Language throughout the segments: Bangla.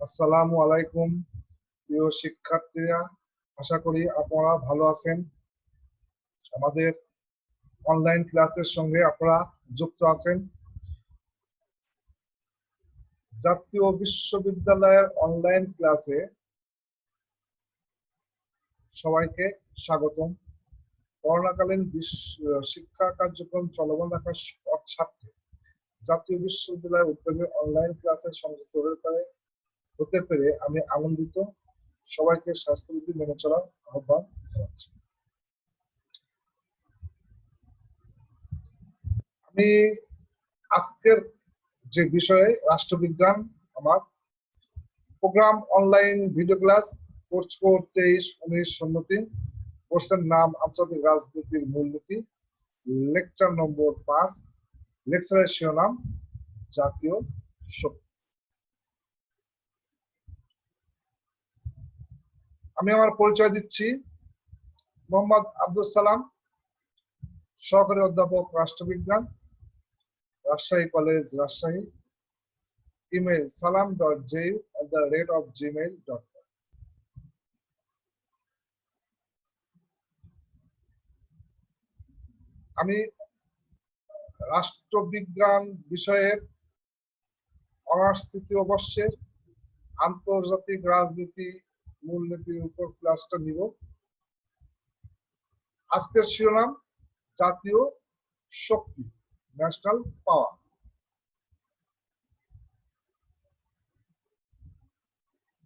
আসসালামু আলাইকুম প্রিয় শিক্ষার্থীরা, আশা করি আপনারা ভালো আছেন। আমাদের অনলাইন ক্লাসের সঙ্গে আপনারা যুক্ত আছেন। জাতীয় বিশ্ববিদ্যালয়ের অনলাইন ক্লাসে সবাইকে স্বাগতম। করোনাকালীন শিক্ষা কার্যক্রম চলমান রাখার স্বার্থে জাতীয় বিশ্ববিদ্যালয়ের উদ্যোগে অনলাইন ক্লাসের সংযুক্ত হতে পেরে আমি আনন্দিত। সবাইকে স্বাস্থ্যবিধি মেনে চলার আহ্বান জানাচ্ছি। আমি আজকের যে বিষয়ে রাষ্ট্রবিজ্ঞান, আমার program online video class course code 23-19-03, কোর্সের নাম আন্তর্জাতিক রাজনীতির মূলনীতি, লেকচার নম্বর 5, লেকচারের শিরোনাম জাতীয় শক্তি। আমি আমার পরিচয় দিচ্ছি। মোহাম্মদ আব্দুল সালাম, সহকারী অধ্যাপক রাষ্ট্রবিজ্ঞান, Rajshahi college, Rajshahi. Email salam.ju@gmail.com। আমি রাষ্ট্রবিজ্ঞান বিষয়ের অনার্স তৃতীয় বর্ষের আন্তর্জাতিক রাজনীতি মূলনীতির উপর ক্লাসটা নিব। আজকের শিরোনাম জাতীয় শক্তি, ন্যাশনাল পাওয়ার।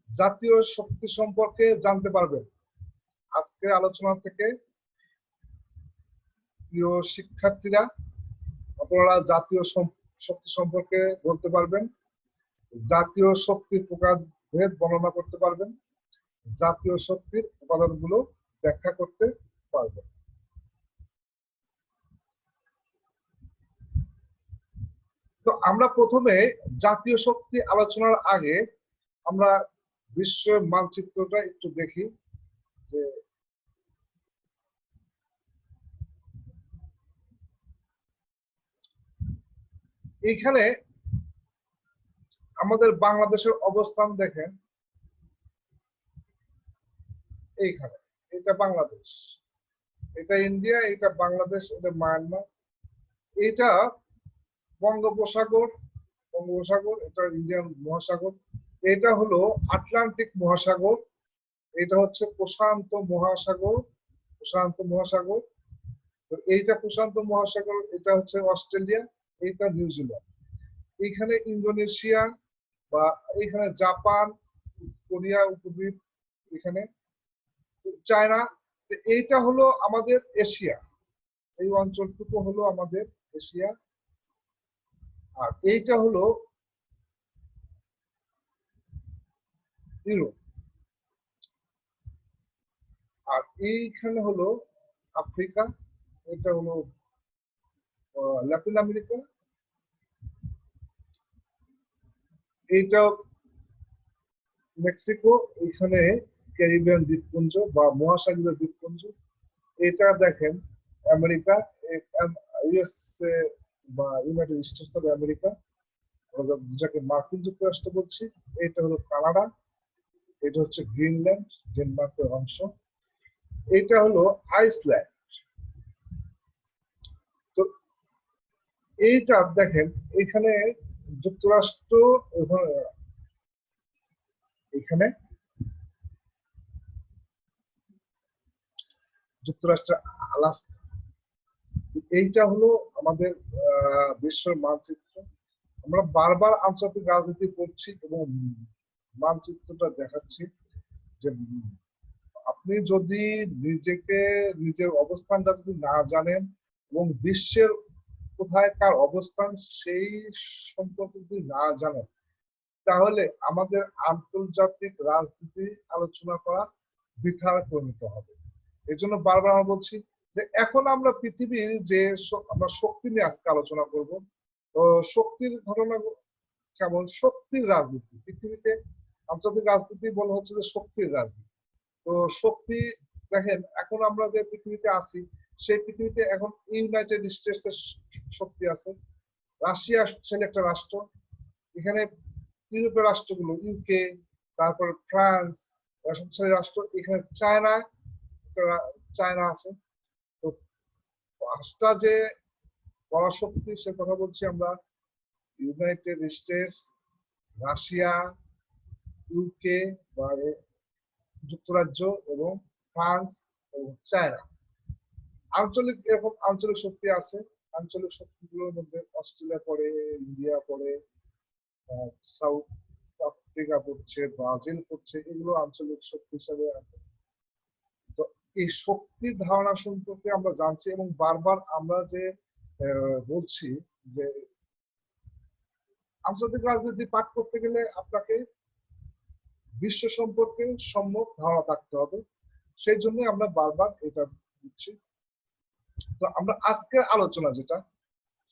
জাতীয় শক্তি সম্পর্কে জানতে পারবেন আজকের আলোচনা থেকে। প্রিয় শিক্ষার্থীরা, আপনারা জাতীয় শক্তি সম্পর্কে বলতে পারবেন, জাতীয় শক্তির প্রকারভেদ বর্ণনা করতে পারবেন, জাতীয় শক্তির উপাদানগুলো ব্যাখ্যা করতে পারবেন। তো আমরা প্রথমে জাতীয় শক্তি আলোচনার আগে আমরা বিশ্ব মানচিত্রটা একটু দেখি। যে এইখানে আমাদের বাংলাদেশের অবস্থান দেখেন, এইখানে এটা বাংলাদেশ, এটা ইন্ডিয়া, এটা বাংলাদেশ, এটা মায়ানমার, এটা বঙ্গোপসাগর, এটা ইন্ডিয়ান মহাসাগর, এটা হলো আটলান্টিক মহাসাগর, এটা হচ্ছে প্রশান্ত মহাসাগর। তো এইটা প্রশান্ত মহাসাগর, এটা হচ্ছে অস্ট্রেলিয়া, এইটা নিউজিল্যান্ড, এইখানে ইন্দোনেশিয়া বা এইখানে জাপান, কোরিয়া উপদ্বীপ, এখানে চায়না। এইটা হলো আমাদের এশিয়া, এই অঞ্চলটুকু হলো আমাদের এশিয়া। আর এইটা হলো ইউরোপ, আর এইখানে হলো আফ্রিকা, এটা হলো লাতিন আমেরিকা, এইটা মেক্সিকো, এখানে ক্যারিবিয়ান দ্বীপপুঞ্জ বা মহাসাগরীয় দ্বীপপুঞ্জ। এটা দেখেন আমেরিকা, ইউএসএ বা ইউনাইটেড স্টেটস অফ আমেরিকা, যেটাকে মার্কিন যুক্তরাষ্ট্র বলছি। এটা হলো কানাডা, এটা হচ্ছে গ্রিনল্যান্ড, ডেনমার্কের অংশ, এটা হলো আইসল্যান্ড। তো এইটা দেখেন এখানে যুক্তরাষ্ট্র, এখানে যুক্তরাষ্ট্রের আলাস্কা। এইটা হলো আমাদের বিশ্বের মানচিত্র। আমরা বারবার আন্তর্জাতিক রাজনীতি করছি এবং মানচিত্রটা দেখাচ্ছি যে আপনি যদি নিজের অবস্থানটা যদি না জানেন এবং বিশ্বের কোথায় কার অবস্থান সেই সম্পর্কে যদি না জানেন, তাহলে আমাদের আন্তর্জাতিক রাজনীতি আলোচনা করা বৃথায় পরিণত হবে। এই জন্য বারবার আমরা বলছি যে এখন আমরা পৃথিবীর যে আমরা শক্তি নিয়ে আজকে আলোচনা করব। তো শক্তির ঘটনা কেমন, শক্তির রাজনীতি পৃথিবীতে, আন্তর্জাতিক রাজনীতি বলা হচ্ছে যে শক্তির রাজনীতি। তো শক্তি দেখেন, এখন আমরা যে পৃথিবীতে আছি সেই পৃথিবীতে এখন ইউনাইটেড স্টেটস এর শক্তি আছে, রাশিয়া একটা রাষ্ট্র, এখানে ইউরোপের রাষ্ট্রগুলো, ইউকে, তারপরে ফ্রান্স, শক্তিশালী রাষ্ট্র, এখানে চায়না, চায়না আছে। তো পাঁচটা যে পরাশক্তি সে কথা বলছি আমরা, ইউনাইটেড স্টেটস, রাশিয়া, ইউকে বা যুক্তরাজ্য এবং ফ্রান্স এবং চায়না। আঞ্চলিক এরকম আঞ্চলিক শক্তি আছে। আঞ্চলিক শক্তিগুলোর মধ্যে অস্ট্রেলিয়া পড়ে, ইন্ডিয়া পড়ে, সাউথ আফ্রিকা পড়ছে, ব্রাজিল পড়ছে, এগুলো আঞ্চলিক শক্তি হিসাবে আছে। তো এই শক্তির ধারণা সম্পর্কে আমরা জানছি এবং বারবার আমরা যে বলছি যে আন্তর্জাতিক রাজনীতি পাঠ করতে গেলে আপনাকে বিশ্ব সম্পর্কে সম্যক ধারণা থাকতে হবে। সেই জন্য আমরা বারবার এটা দিচ্ছি। তো আমরা আজকের আলোচনা যেটা,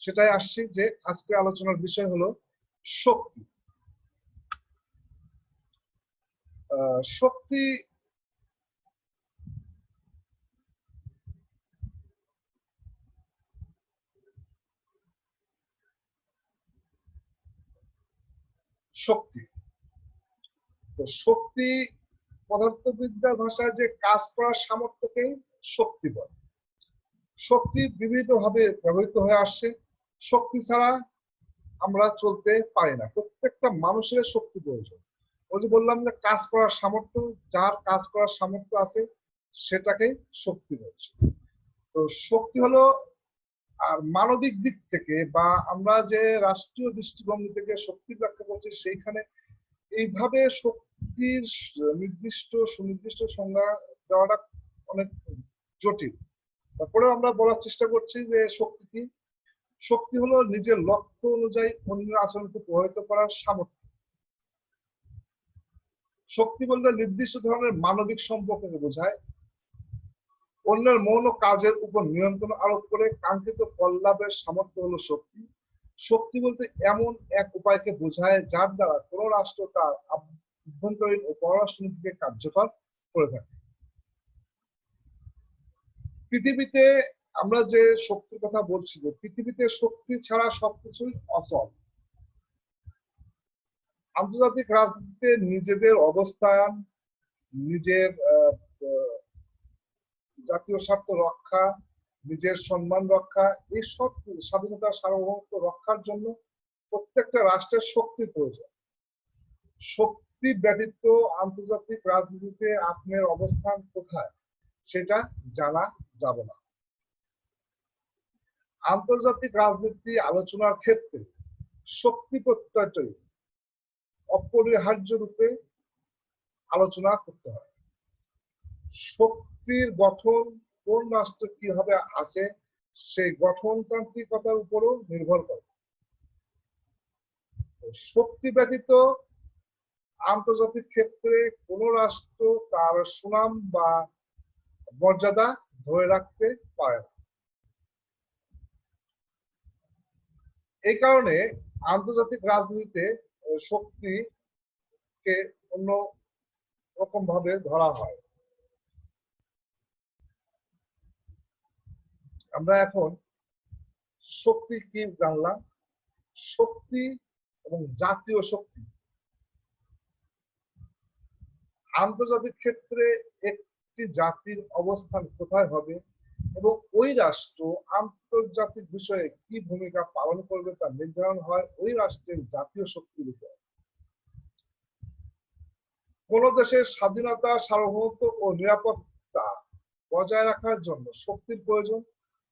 সেটাই আসছি যে আজকের আলোচনার বিষয় হলো শক্তি। শক্তি শক্তি তো শক্তি পদার্থবিদ্যার ভাষায় যে কাজ করার সামর্থ্যকে শক্তি বলে। শক্তি বিভিন্নভাবে ব্যবহৃত হয়ে আসছে। শক্তি ছাড়া আমরা চলতে পারি না। প্রত্যেকটা মানুষের শক্তি প্রয়োজন। ওই যে বললাম যে কাজ করার সামর্থ্য, যার কাজ করার সামর্থ্য আছে সেটাকে শক্তি বলছে। তো শক্তি হলো, আর মানবিক দিক থেকে বা আমরা যে রাষ্ট্রীয় দৃষ্টিভঙ্গি থেকে শক্তি ব্যাখ্যা করছি, সেইখানে এইভাবে শক্তির নির্দিষ্ট সুনির্দিষ্ট সংজ্ঞা দেওয়াটা অনেক জটিল। তারপরে আমরা বলার চেষ্টা করছি যে শক্তি কি। শক্তি হলো নিজের লক্ষ্য অনুযায়ী অন্যের আচরণকে প্রভাবিত করার সামর্থ্য। শক্তি বলতে নির্দিষ্ট ধরনের মানবিক সম্পর্ককে বোঝায়। অন্যের মন ও কাজের উপর নিয়ন্ত্রণ আরোপ করে কাঙ্ক্ষিত ফল লাভের সামর্থ্য হলো শক্তি। শক্তি বলতে এমন এক উপায়কে বোঝায় যার দ্বারা কোনো রাষ্ট্র তার আভ্যন্তরীণ ও পররাষ্ট্র নীতিকে কার্যকর করে থাকে। পৃথিবীতে আমরা যে শক্তির কথা বলছি, যে পৃথিবীতে শক্তি ছাড়া সবকিছুই অচল। আন্তর্জাতিক রাজনীতিতে নিজেদের অবস্থান, নিজের জাতীয় স্বার্থ রক্ষা, নিজের সম্মান রক্ষা, এই সব স্বাধীনতা সার্বভৌমত্ব রক্ষার জন্য প্রত্যেকটা রাষ্ট্রের শক্তির প্রয়োজন। শক্তি ব্যতীত আন্তর্জাতিক রাজনীতিতে আপনার অবস্থান কোথায় সেটা জানা যাবে না। আন্তর্জাতিক রাজনীতি আলোচনার ক্ষেত্রে শক্তি প্রত্যয়টাই অপরিহার্য রূপে আলোচনা করতে হয়। শক্তির গঠন কোন রাষ্ট্র কিভাবে আছে সেই গঠনতান্ত্রিকতার উপরও নির্ভর করে। শক্তি ব্যতীত আন্তর্জাতিক ক্ষেত্রে কোন রাষ্ট্র তার সুনাম বা মর্যাদা ধরে রাখতে পারে না। এই কারণে আন্তর্জাতিক রাজনীতিতে শক্তিকে অন্য রকম ভাবে ধরা হয়। আমরা এখন শক্তি কি জানলাম। শক্তি এবং জাতীয় শক্তি আন্তর্জাতিক ক্ষেত্রে একটি জাতির অবস্থান কোথায় হবে এবং ওই রাষ্ট্র আন্তর্জাতিক বিষয়ে কি ভূমিকা পালন করবে তা নির্ধারণ হয় ওই রাষ্ট্রের জাতীয় শক্তির উপর। কোন দেশের স্বাধীনতা, সার্বভৌমত্ব ও নিরাপত্তা বজায় রাখার জন্য শক্তির প্রয়োজন।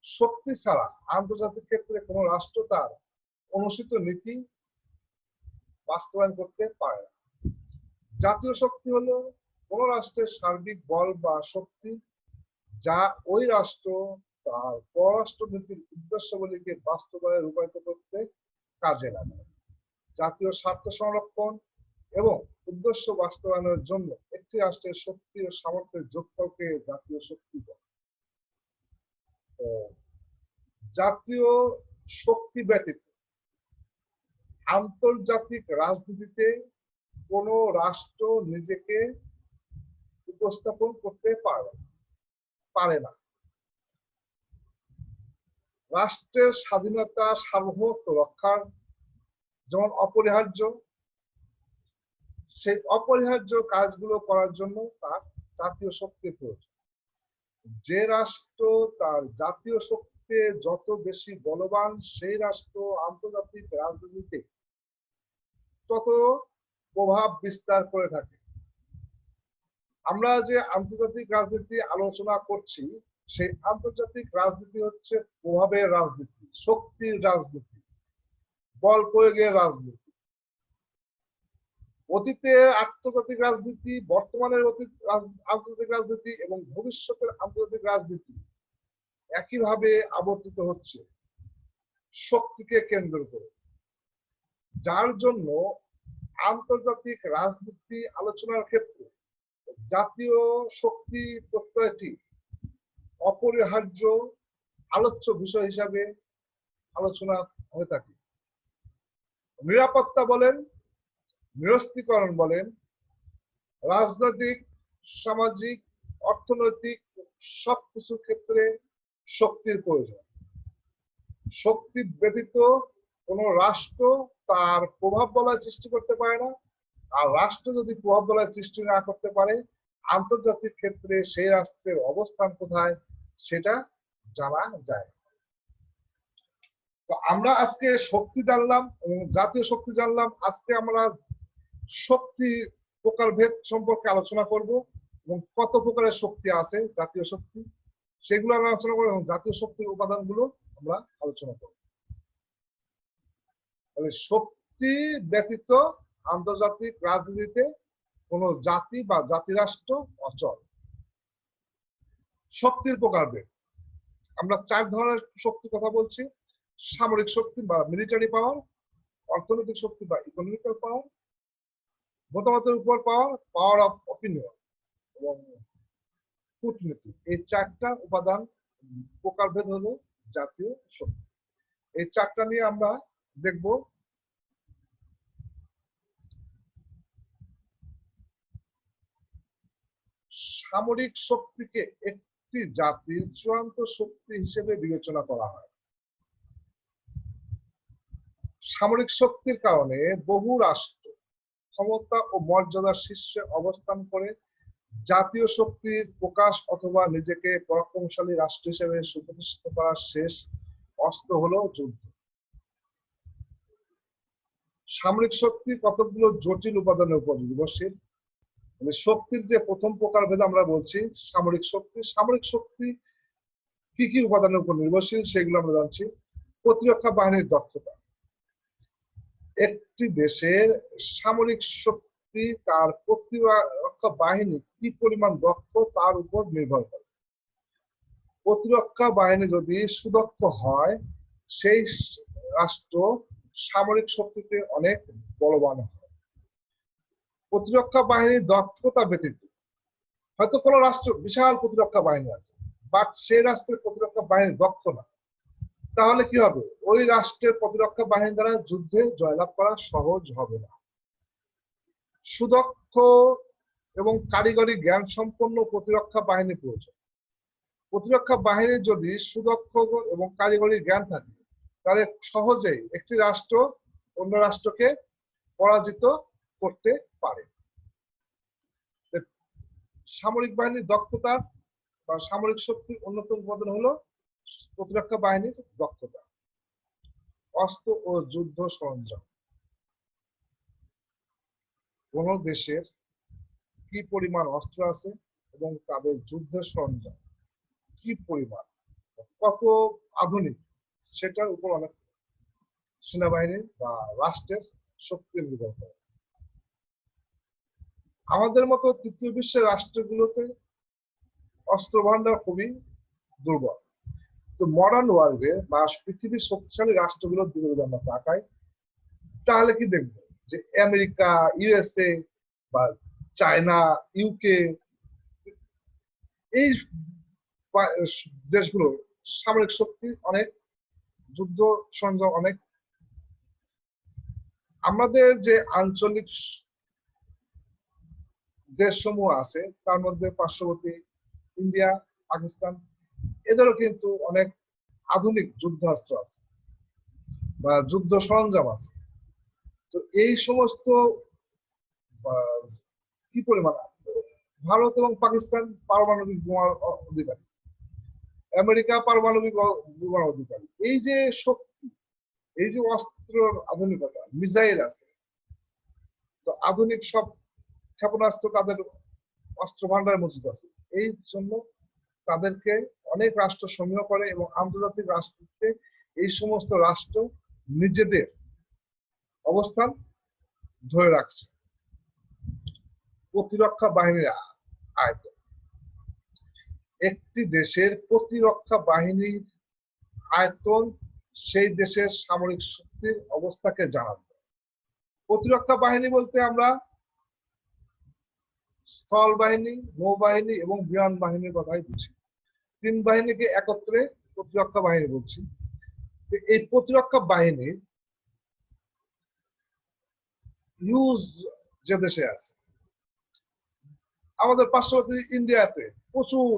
শক্তি ছাড়া আন্তর্জাতিক ক্ষেত্রে কোন রাষ্ট্র তার অনুসৃত নীতি বাস্তবায়ন করতে পারে না। জাতীয় শক্তি হলো কোন রাষ্ট্রের সার্বিক বল বা শক্তি যা ওই রাষ্ট্র তার পররাষ্ট্র নীতির উদ্দেশ্যগুলিকে বাস্তবায়নে রূপায়িত করতে কাজে লাগায়। জাতীয় স্বার্থ সংরক্ষণ এবং উদ্দেশ্য বাস্তবায়নের জন্য একটি রাষ্ট্রের শক্তি ও সামর্থ্যের যোগফলকে জাতীয় শক্তি বলে। জাতীয় শক্তি ব্যতীত আন্তর্জাতিক রাজনীতিতে কোন রাষ্ট্র নিজেকে উপস্থাপন করতে পারে না। রাষ্ট্রের স্বাধীনতা, সার্বভৌমত্ব রক্ষার যেমন অপরিহার্য, সেই অপরিহার্য কাজগুলো করার জন্য তার জাতীয় শক্তির প্রয়োজন। যে রাষ্ট্র তার জাতীয় শক্তিতে যত বেশি বলবান, সেই রাষ্ট্র আন্তর্জাতিক রাজনীতিতে তত প্রভাব বিস্তার করে থাকে। আমরা যে আন্তর্জাতিক রাজনীতি আলোচনা করছি, সেই আন্তর্জাতিক রাজনীতি হচ্ছে প্রভাবের রাজনীতি, শক্তির রাজনীতি, বল প্রয়োগের রাজনীতি। অতীতে আন্তর্জাতিক রাজনীতি, বর্তমানের আন্তর্জাতিক রাজনীতি এবং ভবিষ্যতের আন্তর্জাতিক রাজনীতি একইভাবে আবর্তিত হচ্ছে শক্তিকে কেন্দ্র করে, যার জন্য আন্তর্জাতিক রাজনীতি আলোচনার ক্ষেত্রে জাতীয় শক্তি প্রত্যয়টি অপরিহার্য আলোচ্য বিষয় হিসাবে আলোচনা হয়ে থাকে। নিরাপত্তা বলেন, নিরস্ত্রীকরণ বলেন, রাজনৈতিক, সামাজিক, অর্থনৈতিক সবকিছু ক্ষেত্রে শক্তির প্রয়োজন। শক্তি ব্যতীত কোনো রাষ্ট্র তার প্রভাব বলয় সৃষ্টি করতে পারে না, আর রাষ্ট্র যদি প্রভাব বলয় সৃষ্টি না করতে পারে, আন্তর্জাতিক ক্ষেত্রে সেই রাষ্ট্রের অবস্থান কোথায় সেটা জানা যায়। তো আমরা আজকে শক্তি জানলাম এবং জাতীয় শক্তি জানলাম। আজকে আমরা শক্তি প্রকারভেদ সম্পর্কে আলোচনা করব এবং কত প্রকারের শক্তি আছে জাতীয় শক্তি, সেগুলো আমরা আলোচনা করবো এবং জাতীয় শক্তির উপাদানগুলো আমরা আলোচনা করব। তাহলে শক্তি ব্যতীত আন্তর্জাতিক রাজনীতিতে কোন জাতি বা জাতিরাষ্ট্র অচল। শক্তির প্রকারভেদ, আমরা 4 ধরনের শক্তির কথা বলছি: সামরিক শক্তি বা মিলিটারি পাওয়ার, অর্থনৈতিক শক্তি বা ইকোনমিক্যাল পাওয়ার, মতামতের উপর পাওয়ার, পাওয়ার অফ অপিনিয়ন এবং কূটনীতি। এই 4টা উপাদান প্রকারভেদ হলো জাতীয় শক্তি। এই 4টা নিয়ে আমরা দেখব। সামরিক শক্তিকে একটি জাতির চূড়ান্ত শক্তি হিসেবে বিবেচনা করা হয়। সামরিক শক্তির কারণে বহু রাষ্ট্র ক্ষমতা ও মর্যাদার শীর্ষে অবস্থান করে। জাতীয় শক্তির প্রকাশ অথবা নিজেকে পরাক্রমশালী রাষ্ট্র হিসেবে সুপ্রতিষ্ঠিত করার শেষ অস্ত্র হলো যুদ্ধ। সামরিক শক্তি কতগুলো জটিল উপাদানের উপর নির্ভরশীল। মানে শক্তির যে প্রথম প্রকারভেদ আমরা বলছি সামরিক শক্তি, সামরিক শক্তি কি কি উপাদানের উপর নির্ভরশীল সেগুলো আমরা জানছি। প্রতিরক্ষা বাহিনীর দক্ষতা, একটি দেশের সামরিক শক্তি তার প্রতিরক্ষা বাহিনী কি পরিমাণ দক্ষ তার উপর নির্ভর করে। প্রতিরক্ষা বাহিনী যদি সুদক্ষ হয়, সেই রাষ্ট্র সামরিক শক্তিতে অনেক বলবান হয়। প্রতিরক্ষা বাহিনীর দক্ষতা ব্যতীত হয়তো কোনো রাষ্ট্র বিশাল প্রতিরক্ষা বাহিনী আছে, বাট সেই রাষ্ট্রের প্রতিরক্ষা বাহিনী দক্ষ না, তাহলে কি হবে? ওই রাষ্ট্রের প্রতিরক্ষা বাহিনী দ্বারা যুদ্ধে জয়লাভ করা সহজ হবে না। সুদক্ষ এবং কারিগরি জ্ঞান সম্পন্ন প্রতিরক্ষা বাহিনী প্রয়োজন। প্রতিরক্ষা বাহিনীর যদি সুদক্ষ এবং কারিগরি জ্ঞান থাকে, তাহলে সহজেই একটি রাষ্ট্র অন্য রাষ্ট্রকে পরাজিত করতে পারে। সামরিক বাহিনীর দক্ষতা বা সামরিক শক্তির অন্যতম উপাদান হলো প্রতিরক্ষা বাহিনীর দক্ষতা। অস্ত্র ও যুদ্ধ সরঞ্জাম, কোন দেশের কি পরিমাণ অস্ত্র আছে এবং তাদের যুদ্ধের সরঞ্জাম কি পরিমাণ, কত আধুনিক, সেটার উপর অনেক সেনাবাহিনী বা রাষ্ট্রের শক্তি নির্ভর করে। আমাদের মতো তৃতীয় বিশ্বের রাষ্ট্রগুলোতে অস্ত্র ভান্ডার খুবই দুর্বল। তো মডার্ন ওয়ার্ল্ডে বা পৃথিবীর শক্তিশালী রাষ্ট্রগুলোর দিকে যদি আমরা তাকাই, তাহলে কি দেখবো যে আমেরিকা, ইউএসএ বা চায়না, ইউকে, এই দেশগুলোর সামরিক শক্তি অনেক, যুদ্ধ সরঞ্জাম অনেক। আমাদের যে আঞ্চলিক দেশসমূহ আছে তার মধ্যে পার্শ্ববর্তী ইন্ডিয়া, পাকিস্তান, এদেরও কিন্তু অনেক আধুনিক যুদ্ধাস্ত্র আছে বা যুদ্ধ সরঞ্জাম আছে। তো এই সমস্ত কি পরিমাণ? ভারত এবং পাকিস্তান পারমাণবিক বোমার অধিকারী, আমেরিকা পারমাণবিক বোমার অধিকারী। এই যে শক্তি, এই যে অস্ত্রের আধুনিকতা, মিসাইল আছে, তো আধুনিক সব ক্ষেপণাস্ত্র তাদের অস্ত্র ভান্ডারে মজুদ আছে। এই জন্য তাদেরকে অনেক রাষ্ট্র সমীহ করে এবং আন্তর্জাতিক রাষ্ট্রকে এই সমস্ত রাষ্ট্র নিজেদের অবস্থান ধরে রাখছে। প্রতিরক্ষা বাহিনীর আয়তন, একটি দেশের প্রতিরক্ষা বাহিনীর আয়তন সেই দেশের সামরিক শক্তির অবস্থাকে জানাবে। প্রতিরক্ষা বাহিনী বলতে আমরা স্থল বাহিনী, নৌবাহিনী এবং বিমান বাহিনীর কথাই বুঝি। তিন বাহিনীকে একত্রে প্রতিরক্ষা বাহিনী বলছি। এই প্রতিরক্ষা বাহিনীর ইউজ যে দেশে আছে, আমাদের পার্শ্ববর্তী ইন্ডিয়াতে প্রচুর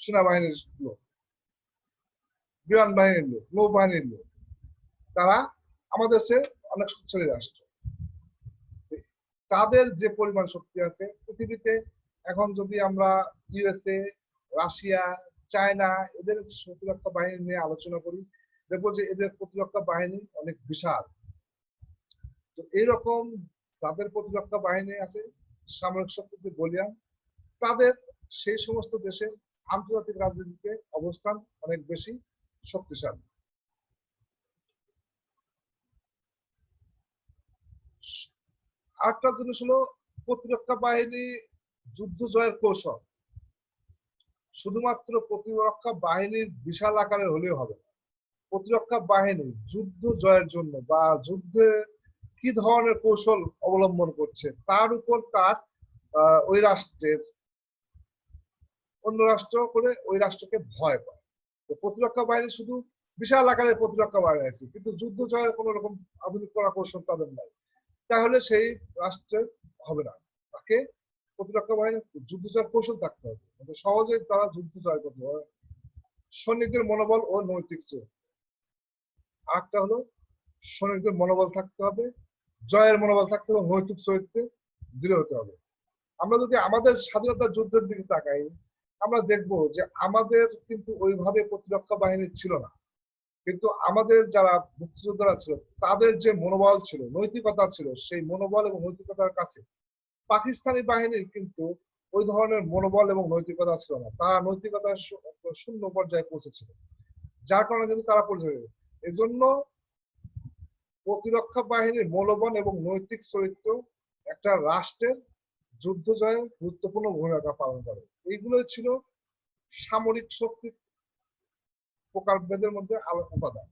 সেনাবাহিনীর লোক, বিমান বাহিনীর লোক, নৌবাহিনীর লোক, তারা আমাদের দেশে অনেক শক্তিশালী রাষ্ট্র। তাদের যে পরিমাণ শক্তি আছে পৃথিবীতে, এখন যদি আমরা ইউএসএ, রাশিয়া, চায়না এদের প্রতিরক্ষা বাহিনী নিয়ে আলোচনা করি, দেখবো যে এদের প্রতিরক্ষা বাহিনী অনেক বিশাল। তো এইরকম যাদের প্রতিরক্ষা বাহিনী আছে, সামরিক শক্তিতে বলিয়ান, তাদের সেই সমস্ত দেশের আন্তর্জাতিক রাজনীতিতে অবস্থান অনেক বেশি শক্তিশালী। আরেকটা জিনিস হলো প্রতিরক্ষা বাহিনী যুদ্ধ জয়ের কৌশল। শুধুমাত্র প্রতিরক্ষা বাহিনীর বিশাল আকারের হলেও হবে না। প্রতিরক্ষা বাহিনী যুদ্ধ জয়ের জন্য বা যুদ্ধে কি ধরনের কৌশল অবলম্বন করছে তার উপর তার ওই রাষ্ট্রের অন্য রাষ্ট্র করে ওই রাষ্ট্রকে ভয় পায়। তো প্রতিরক্ষা বাহিনী শুধু বিশাল আকারের প্রতিরক্ষা বাহিনী আছে, কিন্তু যুদ্ধ জয়ের কোন রকম আধুনিক করা কৌশল তাদের নাই, তাহলে সেই রাষ্ট্রের হবে না। তাকে প্রতিরক্ষা বাহিনী যুদ্ধ জয়ের কৌশল থাকতে হবে, সহজেই তারা যুদ্ধ জয় করতে হবে। সৈনিকদের মনোবল ও নৈতিক চরিত্র। আরেকটা হলো সৈনিকদের মনোবল থাকতে হবে, জয়ের মনোবল থাকতে হবে, নৈতিক চরিত্রে দৃঢ় হতে হবে। আমরা যদি আমাদের স্বাধীনতা যুদ্ধের দিকে তাকাই, আমরা দেখব যে আমাদের কিন্তু ওইভাবে প্রতিরক্ষা বাহিনী ছিল না, কিন্তু আমাদের যারা মুক্তিযোদ্ধারা ছিল তাদের যে মনোবল ছিল, নৈতিকতা ছিল, সেই মনোবল এবং নৈতিকতার কাছে পাকিস্তানি বাহিনীর কিন্তু ওই ধরনের মনোবল এবং নৈতিকতা ছিল না। তারা নৈতিকতার শূন্য পর্যায়ে পৌঁছেছিল, যার কারণে কিন্তু তারা পরিচয়। এই জন্য প্রতিরক্ষা বাহিনীর মনোবল এবং নৈতিক চরিত্র একটা রাষ্ট্রের যুদ্ধ জয়ে গুরুত্বপূর্ণ ভূমিকা পালন করে। এইগুলোই ছিল সামরিক শক্তির প্রকারভেদের মধ্যে উপাদান।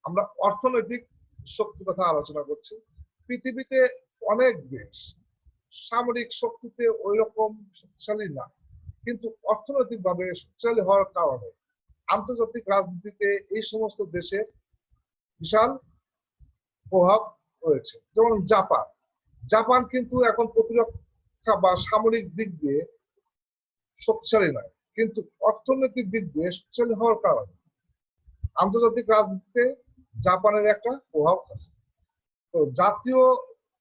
আমরা অর্থনৈতিক শক্তির কথা আলোচনা করছি। পৃথিবীতে অনেক দেশ সামরিক শক্তিতে ওই রকম শক্তিশালী না, কিন্তু অর্থনৈতিকভাবে শক্তিশালী হওয়ার কারণে আন্তর্জাতিক রাজনীতিতে এই সমস্ত দেশের বিশাল প্রভাব রয়েছে। যেমন জাপান, জাপান কিন্তু এখন প্রতিরক্ষা বা সামরিক দিক দিয়ে শক্তিশালী নয়, কিন্তু অর্থনৈতিক দিক দিয়ে শক্তিশালী হওয়ার কারণে আন্তর্জাতিক রাজনীতিতে জাপানের একটা প্রভাব আছে। তো জাতীয়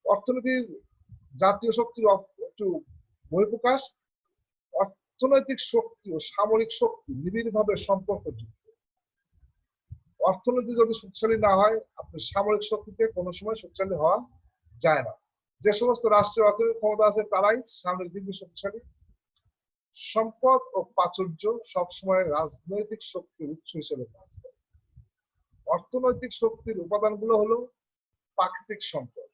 অর্থনীতির জাতীয় শক্তির একটু বহিঃপ্রকাশ, অর্থনৈতিক শক্তি ও সামরিক শক্তি নিবিড়ভাবে সম্পর্কযুক্ত। অর্থনীতি যদি শক্তিশালী না হয়, আপনি সামরিক শক্তিতে কোনো সময় শক্তিশালী হওয়া যায় না। যে সমস্ত রাষ্ট্রের অর্থনৈতিক ক্ষমতা আছে তারাই সামরিক দিক দিয়ে শক্তিশালী। সম্পদ ও প্রাচুর্য সবসময় রাজনৈতিক শক্তির উৎস হিসেবে কাজ করে। অর্থনৈতিক শক্তির উপাদানগুলো হলো প্রাকৃতিক সম্পদ।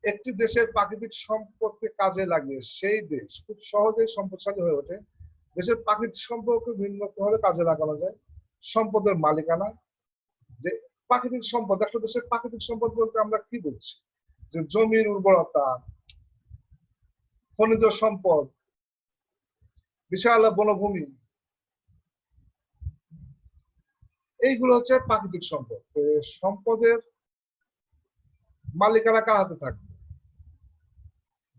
একটি দেশের প্রাকৃতিক সম্পদকে কাজে লাগিয়ে সেই দেশ খুব সহজেই সম্পদশালী হয়ে ওঠে। দেশের প্রাকৃতিক সম্পদকে ভিন্নভাবে কাজে লাগানো যায়। সম্পদের মালিকানা, যে প্রাকৃতিক সম্পদ, একটা দেশের প্রাকৃতিক সম্পদ বলতে আমরা কি বলছি? যে জমির উর্বরতা, খনিজ সম্পদ, বিশাল বনভূমি, এইগুলো হচ্ছে প্রাকৃতিক সম্পদ। সম্পদের মালিকানা কার হাতে থাকবে?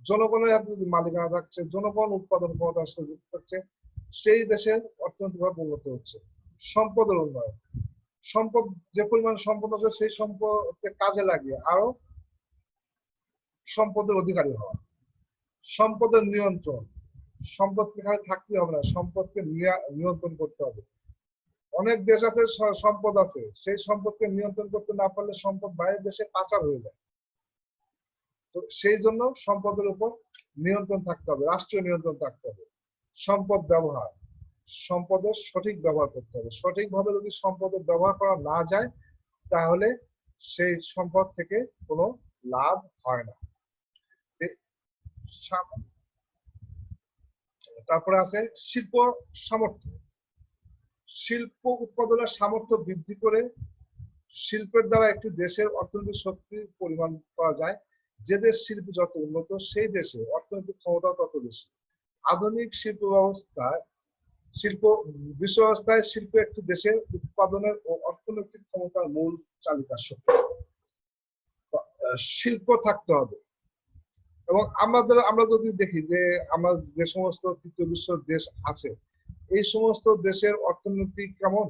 জনগণের হাতে যদি মালিকানা থাকছে, জনগণ উৎপাদন ক্ষমতা হচ্ছে, সেই দেশের অর্থনৈতিকভাবে উন্নত হচ্ছে। সম্পদের উন্নয়ন, সম্পদ যে পরিমাণ সম্পদ আছে সেই সম্পদকে কাজে লাগিয়ে আরো সম্পদের অধিকারী হওয়া, সম্পদের নিয়ন্ত্রণ। সম্পদ এখানে থাকতে হবে না, সম্পদকে নিয়ন্ত্রণ করতে হবে। অনেক দেশ আছে সম্পদ আছে, সেই সম্পদকে নিয়ন্ত্রণ করতে না পারলে সম্পদ বাইরের দেশে পাচার হয়ে যায়। তো সেই জন্য সম্পদের উপর নিয়ন্ত্রণ থাকতে হবে, রাষ্ট্রীয় নিয়ন্ত্রণ থাকতে হবে। সম্পদ ব্যবহার, সম্পদের সঠিক ব্যবহার করতে হবে। সঠিকভাবে যদি সম্পদের ব্যবহার করা না যায় তাহলে সেই সম্পদ থেকে কোনো লাভ হয় না। তারপরে আছে শিল্প সামর্থ্য। শিল্প উৎপাদনের সামর্থ্য বৃদ্ধি করে শিল্পের দ্বারা একটি দেশের অর্থনৈতিক শক্তির পরিমাণ করা যায়। যে দেশ শিল্প যত উন্নত সেই দেশে অর্থনৈতিক ক্ষমতা তত বেশি। আধুনিক শিল্প ব্যবস্থায় বিশ্ব ব্যবস্থায় শিল্প একটি দেশের উৎপাদনের ও অর্থনৈতিক ক্ষমতার মূল চালিকা শক্তি। শিল্প থাকতে হবে। এবং আমরা যদি দেখি যে আমরা যে সমস্ত তৃতীয় বিশ্ব দেশ আছে, এই সমস্ত দেশের অর্থনীতি কেমন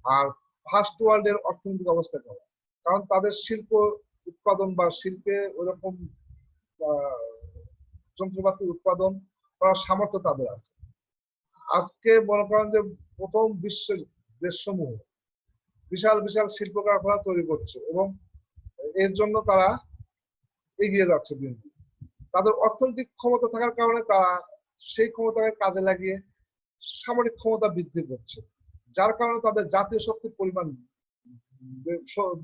আর ফার্স্ট ওয়ার্ল্ড এর অর্থনৈতিক অবস্থা কেমন, কারণ তাদের শিল্প উৎপাদন বা শিল্পে ওরকম যন্ত্রপাতি উৎপাদন করার সামর্থ্য তাদের আছে। আজকে মনে করেন যে প্রথম বিশ্বের দেশসমূহ বিশাল বিশাল শিল্প কারখানা তৈরি করছে এবং এর জন্য তারা এগিয়ে যাচ্ছে দিন দিন। তাদের অর্থনৈতিক ক্ষমতা থাকার কারণে তারা সেই ক্ষমতাকে কাজে লাগিয়ে সামরিক ক্ষমতা বৃদ্ধি করছে, যার কারণে তাদের জাতীয় শক্তির পরিমাণ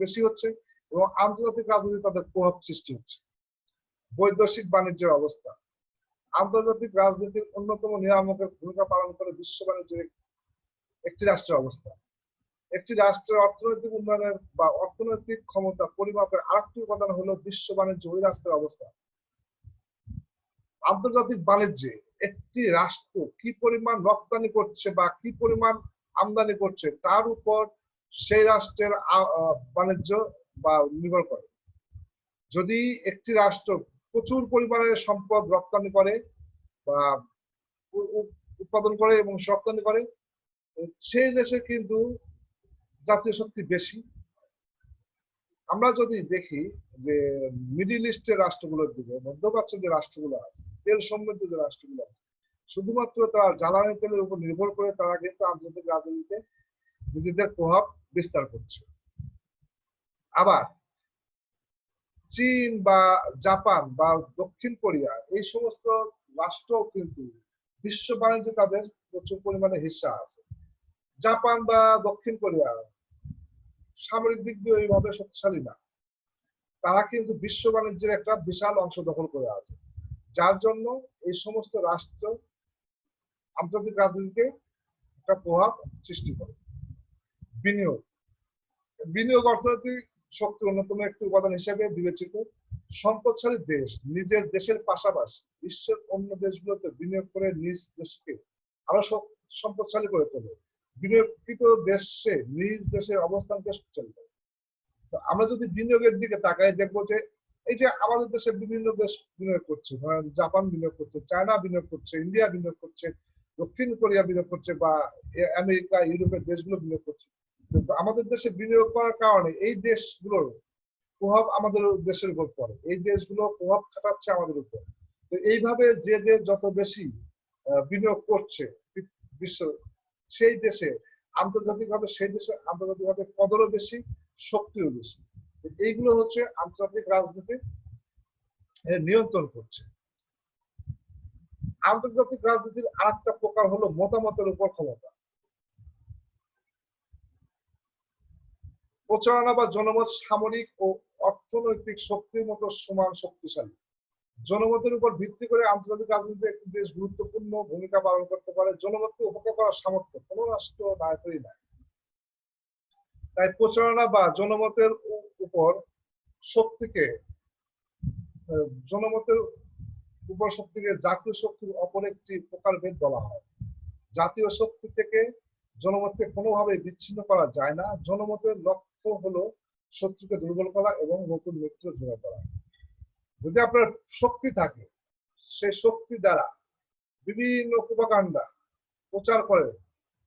বেশি হচ্ছে এবং আন্তর্জাতিক রাজনীতি তাদের প্রভাব সৃষ্টি হচ্ছে। বৈদেশিক বাণিজ্যের অবস্থা, আন্তর্জাতিক রাজনীতির অন্যতম নিয়ামকের ভূমিকা পালন করে বিশ্ব বাণিজ্যের একটি রাষ্ট্রের অবস্থা। একটি রাষ্ট্রের অর্থনৈতিক উন্নয়নের বা অর্থনৈতিক ক্ষমতা পরিমাপের আরেকটি উপাদান হলো বিশ্ব বাণিজ্য ওই রাষ্ট্রের অবস্থা। আন্তর্জাতিক বাণিজ্যে একটি রাষ্ট্র কি পরিমাণ রপ্তানি করছে বা কি পরিমাণ আমদানি করছে তার উপর সেই রাষ্ট্রের বাণিজ্য বা নির্ভর করে। যদি একটি রাষ্ট্র প্রচুর পরিমাণে সম্পদ রপ্তানি করে বা উৎপাদন করে এবং রপ্তানি করে, সেই দেশে কিন্তু জাতীয় শক্তি বেশি। আমরা যদি দেখি যে মিডিল ইস্টের রাষ্ট্রগুলোর দিকে, মধ্যপ্রাচ্যের যে রাষ্ট্রগুলো আছে, তেল সমৃদ্ধ যে রাষ্ট্রগুলো আছে, শুধুমাত্র তার জ্বালানি তেলের উপর নির্ভর করে তারা কিন্তু আন্তর্জাতিক রাজনীতিতে নিজেদের প্রভাব বিস্তার করছে। আবার চীন বা জাপান বা দক্ষিণ কোরিয়া এই সমস্ত রাষ্ট্র কিন্তু বিশ্ব বাণিজ্যে তাদের প্রচুর পরিমাণে হিস্সা আছে। জাপান বা দক্ষিণ কোরিয়া সামরিক দিক দিয়ে এইভাবে শক্তিশালী না, তারা কিন্তু বিশ্ব বাণিজ্যের একটা বিশাল অংশ দখল করে আছে, যার জন্য এই সমস্ত রাষ্ট্র আন্তর্জাতিক রাজনীতিতে একটা প্রভাব সৃষ্টি করে। বিনিয়োগ, বিনিয়োগ অর্থনৈতিক শক্তির অন্যতম একটি উপাদান হিসেবে বিবেচিত। সম্পদশালী দেশ নিজের দেশের পাশাপাশি বিশ্বের অন্য দেশগুলোতে বিনিয়োগ করে নিজ দেশকে আরো সম্পদশালী করে তোলে। বিনিয়োগকৃত দেশে নিজ দেশের অবস্থানকে শক্তিশালী করে। তো আমরা যদি বিনিয়োগের দিকে তাকাই দেখবো যে এই যে আমাদের দেশে বিভিন্ন দেশ বিনিয়োগ করছে, জাপান বিনিয়োগ করছে, চায়না বিনিয়োগ করছে, ইন্ডিয়া বিনিয়োগ করছে, দক্ষিণ কোরিয়া বিনিয়োগ করছে বা আমেরিকা ইউরোপের দেশগুলো বিনিয়োগ করছে। আমাদের দেশে বিনিয়োগ করার কারণে এই দেশগুলোর প্রভাব আমাদের দেশের উপর পড়ে, এই দেশগুলো প্রভাব খাটাচ্ছে আমাদের উপর। তো এইভাবে যে দেশ যত বেশি বিনিয়োগ করছে বিশ্ব, সেই দেশে আন্তর্জাতিকভাবে কদরও বেশি, শক্তিও বেশি। এইগুলো হচ্ছে আন্তর্জাতিক রাজনীতি নিয়ন্ত্রণ করছে। আন্তর্জাতিক রাজনীতির আরেকটা প্রকার হলো মতামতের উপর ক্ষমতা। প্রচারণা বা জনমত সামরিক ও অর্থনৈতিক শক্তির মতো সমান শক্তিশালী। জনমতের উপর ভিত্তি করে আন্তর্জাতিক রাজনীতিতে একটি দেশ গুরুত্বপূর্ণ ভূমিকা পালন করতে পারে। জনমতকে উপেক্ষা করার সামর্থ্য কোনো রাষ্ট্র নায়কেরই নাই। তাই প্রচারণা বা জনমতের উপর শক্তিকে জাতীয় শক্তির অপর একটি প্রকারভেদ বলা হয়। জাতীয় শক্তি থেকে জনমতকে কোনোভাবে বিচ্ছিন্ন করা যায় না। জনমতের লক্ষ্য হলো শত্রুকে দুর্বল করা এবং নতুন মিত্র জোগাড় করা। যদি আপনার শক্তি থাকে, সেই শক্তি দ্বারা বিভিন্ন প্রপাগান্ডা প্রচার করে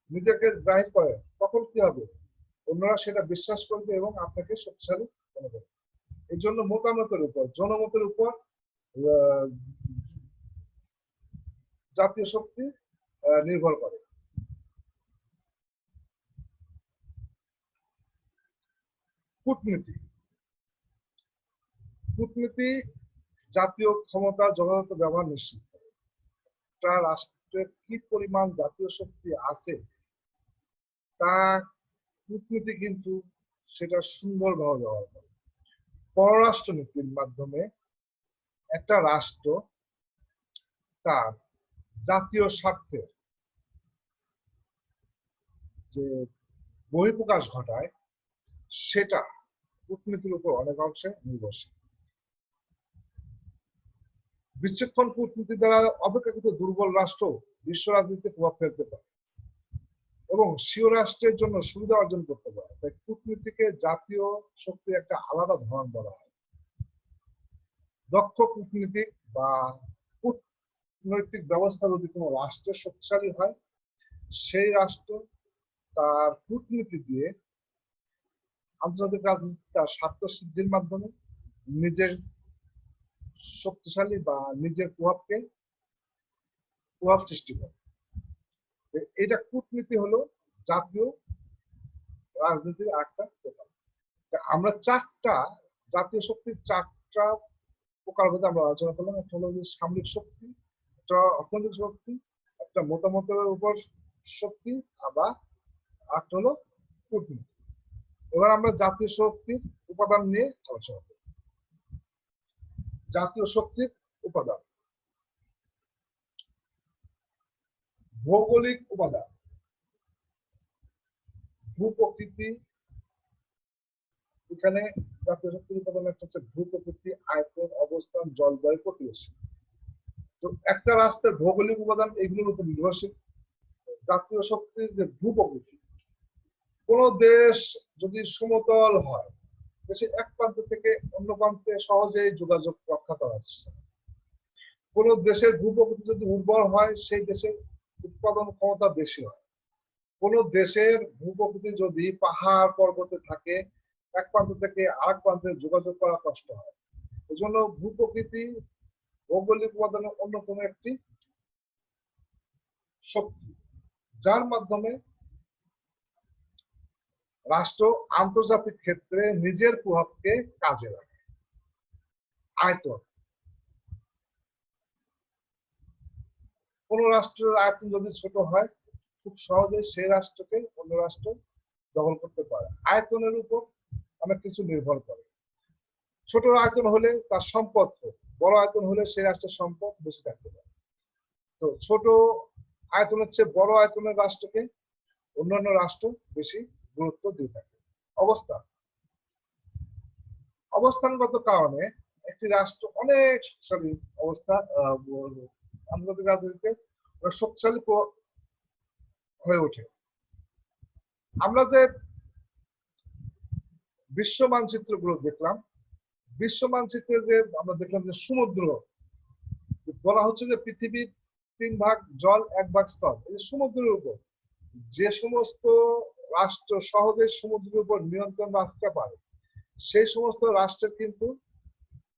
নিজেকে জাহির করে, তখন কি হবে? অন্যরা সেটা বিশ্বাস করবে এবং আপনাকে শক্তিশালী মনে করবে। এই জন্য মতামতের উপর, জনমতের উপর আহ, জাতীয় শক্তি নির্ভর করে। কূটনীতি কূটনীতি জাতীয় ক্ষমতা যথাযথ ব্যবহার নিশ্চিত করে। একটা রাষ্ট্রের কি পরিমাণ জাতীয় শক্তি আছে তা কূটনীতি কিন্তু সেটা সুন্দরভাবে ব্যবহার করে। পররাষ্ট্রনীতির মাধ্যমে একটা রাষ্ট্র তার জাতীয় স্বার্থের যে বহিঃপ্রকাশ ঘটায় সেটা কূটনীতির উপর অনেক অংশে নির্ভরশীল। বিচক্ষণ কূটনীতি দ্বারা অপেক্ষাকৃত দুর্বল রাষ্ট্র বিশ্ব রাজনীতিতে প্রভাব ফেলতে পারে এবং স্বীয় রাষ্ট্রের জন্য সুবিধা অর্জন করতে পারে। তাই কূটনীতিকে জাতীয় শক্তির একটা আলাদা ধরন বলা হয়। দক্ষ কূটনীতিক বা কূটনৈতিক ব্যবস্থা যদি কোনো রাষ্ট্রের শক্তিশালী হয়, সেই রাষ্ট্র তার কূটনীতি দিয়ে আন্তর্জাতিক রাজনীতি তার স্বার্থ সিদ্ধির মাধ্যমে নিজের শক্তিশালী বা নিজের প্রভাব সৃষ্টি করে। এটা কূটনীতি হলো জাতীয় রাজনীতির একটা প্রকার। আমরা চারটা জাতীয় শক্তির চারটা প্রকার ভেদে আমরা আলোচনা করলাম। একটা হলো সামরিক শক্তি, একটা অর্থনৈতিক শক্তি, একটা মতামতের উপর শক্তি, আবার একটা হলো কূটনীতি। এবার আমরা জাতীয় শক্তির উপাদান নিয়ে আলোচনা করব। জাতীয় শক্তির উপাদান, ভৌগোলিক উপাদান, ভূপ্রকৃতি। এখানে জাতীয় শক্তির উপাদান একটা হচ্ছে ভূপ্রকৃতি, আয়তন, অবস্থান, জলবায়ু, প্রতিবেশী। তো একটা রাষ্ট্রের ভৌগোলিক উপাদান এগুলোর উপর নির্ভরশীল। জাতীয় শক্তির যে ভূপ্রকৃতি, কোন দেশ যদি সমতল হয়, দেশের এক প্রান্ত থেকে অন্য প্রান্তে সহজেই যোগাযোগ রক্ষা করা যাচ্ছে। কোন দেশের ভূপ্রকৃতি যদি উর্বর হয়, সেই দেশের উৎপাদন ক্ষমতা বেশি হয়। কোন দেশের ভূপ্রকৃতি যদি পাহাড় পর্বতে থাকে, এক প্রান্ত থেকে আরেক প্রান্তে যোগাযোগ করা কষ্ট হয়। এজন্য ভূপ্রকৃতি ভৌগোলিক উপাদানের অন্যতম একটি শক্তি, যার মাধ্যমে রাষ্ট্র আন্তর্জাতিক ক্ষেত্রে নিজের প্রভাবকে কাজে লাগায়। আয়তন, কোন রাষ্ট্রের আয়তন যদি ছোট হয়, খুব সহজে সেই রাষ্ট্রকে অন্য রাষ্ট্র দখল করতে পারে। আয়তনের উপর অনেক কিছু নির্ভর করে। ছোট আয়তন হলে তার সম্পদ, বড় আয়তন হলে সেই রাষ্ট্রের সম্পদ বেশি থাকতে পারে। তো ছোট আয়তনের চেয়ে বড় আয়তনের রাষ্ট্রকে অন্যান্য রাষ্ট্র বেশি গুরুত্ব দিয়ে থাকে। অবস্থানগত কারণে একটি রাষ্ট্র অনেক শক্তিশালী আন্তর্জাতিক রাজনীতিতে শক্তিশালী হয়ে ওঠে। আমরা যে বিশ্ব মানচিত্রগুলো দেখলাম, বিশ্ব মানচিত্রে যে আমরা দেখলাম যে সমুদ্র বলা হচ্ছে যে পৃথিবীর 3 ভাগ জল, 1 ভাগ স্থল। এই সমুদ্রের উপর যে সমস্ত রাষ্ট্র সহজে সমুদ্রের উপর নিয়ন্ত্রণ রাখতে পারে, সেই সমস্ত রাষ্ট্রের কিন্তু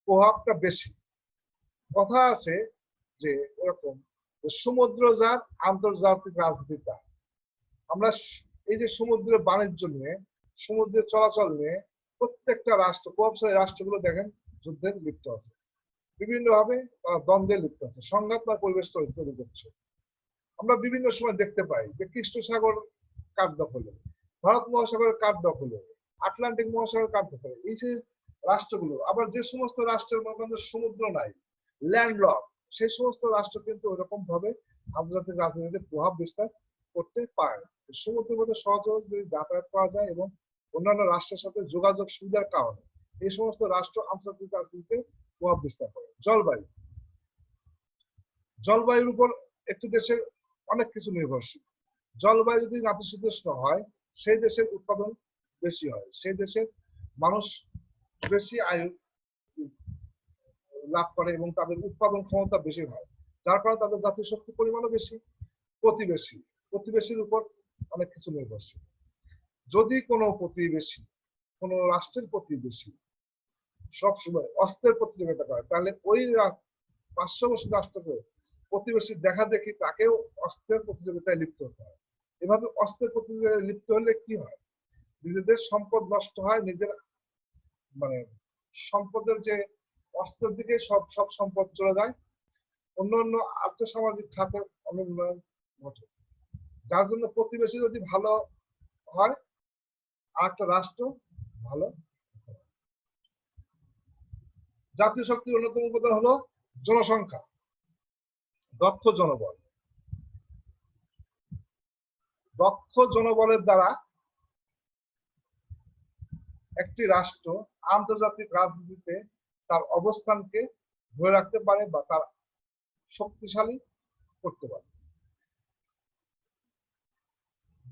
প্রভাবটা বেশি। কথা আছে যে এরকম সমুদ্র যার, আন্তর্জাতিক রাজনীতি তার। আমরা এই যে সমুদ্রের বাণিজ্য নিয়ে, সমুদ্রের চলাচল নিয়ে প্রত্যেকটা রাষ্ট্র, প্রভাবশালী রাষ্ট্রগুলো দেখেন যুদ্ধে লিপ্ত আছে, বিভিন্ন ভাবে দ্বন্দ্বে লিপ্ত আছে, সংঘাত বা পরিবেশ তৈরি করছে। আমরা বিভিন্ন সময় দেখতে পাই যে কৃষ্ণ সাগর কার দখলে, ভারত মহাসাগরের কার দখলে, আটলান্টিক মহাসাগর কার দখলে। এই যে রাষ্ট্রগুলো, আবার যে সমস্ত রাষ্ট্রের মধ্যে সমুদ্র নাই, ল্যান্ডলক, সেই সমস্ত রাষ্ট্র কিন্তু ওরকম ভাবে আন্তর্জাতিক রাজনীতিতে প্রভাব বিস্তার করতে পারে। সমুদ্রের মধ্যে সহজে যদি যাতায়াত করা যায় এবং অন্যান্য রাষ্ট্রের সাথে যোগাযোগ সুবিধার কারণে এই সমস্ত রাষ্ট্র আন্তর্জাতিক রাজনীতিতে প্রভাব বিস্তার করে। জলবায়ু, জলবায়ুর উপর একটি দেশের অনেক কিছু নির্ভরশীল। জলবায়ু যদি নাতিশীতোষ্ণ হয়, সেই দেশের উৎপাদন বেশি হয়, সেই দেশের মানুষ বেশি আয়ু লাভ করে এবং তাদের উৎপাদন ক্ষমতা বেশি হয়, যার কারণে তাদের জাতীয় শক্তির পরিমাণও বেশি। প্রতিবেশী, প্রতিবেশীর উপর অনেক কিছু নির্ভরশীল। যদি কোনো প্রতিবেশী, কোনো রাষ্ট্রের প্রতিবেশী সবসময় অস্ত্রের প্রতিযোগিতা করে, তাহলে ওই পার্শ্ববর্তী রাষ্ট্রকে প্রতিবেশী দেখা দেখি তাকেও অস্ত্রের প্রতিযোগিতায় লিপ্ত হতে হয়। এভাবে অস্ত্রের প্রতিযোগিতায় লিপ্ত হলে কি হয়, নিজেদের সম্পদ নষ্ট হয়, নিজের মানে সম্পদের যে অস্ত্রের দিকে সব সব সম্পদ চলে যায়, অন্য অন্য আর্থসামাজিক খাতের অনুন্নয়ন ঘটে, যার জন্য প্রতিবেশী যদি ভালো হয় আর একটা রাষ্ট্র ভালো। জাতীয় শক্তির অন্যতম উপাদান হলো জনসংখ্যা, দক্ষ জনবল। দক্ষ জনবলের দ্বারা একটি রাষ্ট্র আন্তর্জাতিক রাজনীতিতে তার অবস্থানকে ধরে রাখতে পারে বা তার শক্তিশালী করতে পারে।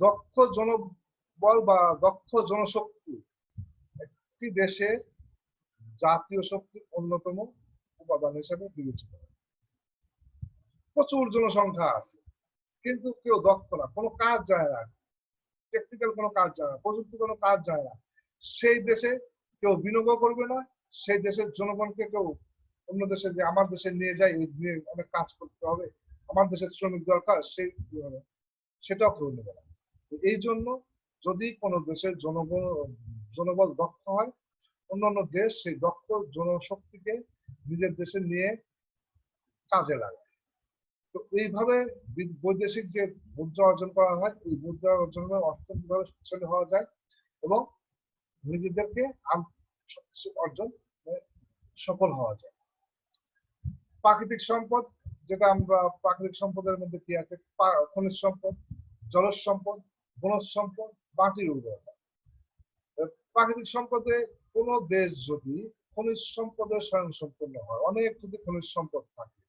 দক্ষ জনবল বা দক্ষ জনশক্তি একটি দেশে জাতীয় শক্তির অন্যতম উপাদান হিসেবে বিবেচিত। প্রচুর জনসংখ্যা আছে কিন্তু কেউ দক্ষ না, কোনো কাজ যায় না, টেকনিক্যাল কোনো কাজ যায় না, প্রযুক্তি কোনো কাজ যায় না, সেই দেশে কেউ বিনিয়োগ করবে না, সেই দেশের জনগণকে কেউ অন্য দেশে যে আমার দেশে নিয়ে যায় নিয়ে অনেক কাজ করতে হবে, আমার দেশের শ্রমিক দরকার, সেই সেটাও কেউ নেবে না। এই জন্য যদি কোনো দেশের জনবল দক্ষ হয়, অন্যান্য দেশ সেই দক্ষ জনশক্তিকে নিজের দেশে নিয়ে কাজে লাগায়। তো এইভাবে বৈদেশিক যে মুদ্রা অর্জন করা হয়, এই মুদ্রা অর্জন করে অর্থনৈতিকভাবে শক্তিশালী হওয়া যায় এবং নিজেদেরকে অর্জন সফল হওয়া যায়। প্রাকৃতিক সম্পদ, যেটা আমরা প্রাকৃতিক সম্পদের মধ্যে কি আছে, খনিজ সম্পদ, জলজ সম্পদ, বনজ সম্পদ, মাটির উর্বরতা। প্রাকৃতিক সম্পদে কোন দেশ যদি খনিজ সম্পদের স্বয়ংসম্পূর্ণ হয়, অনেক যদি খনিজ সম্পদ থাকে,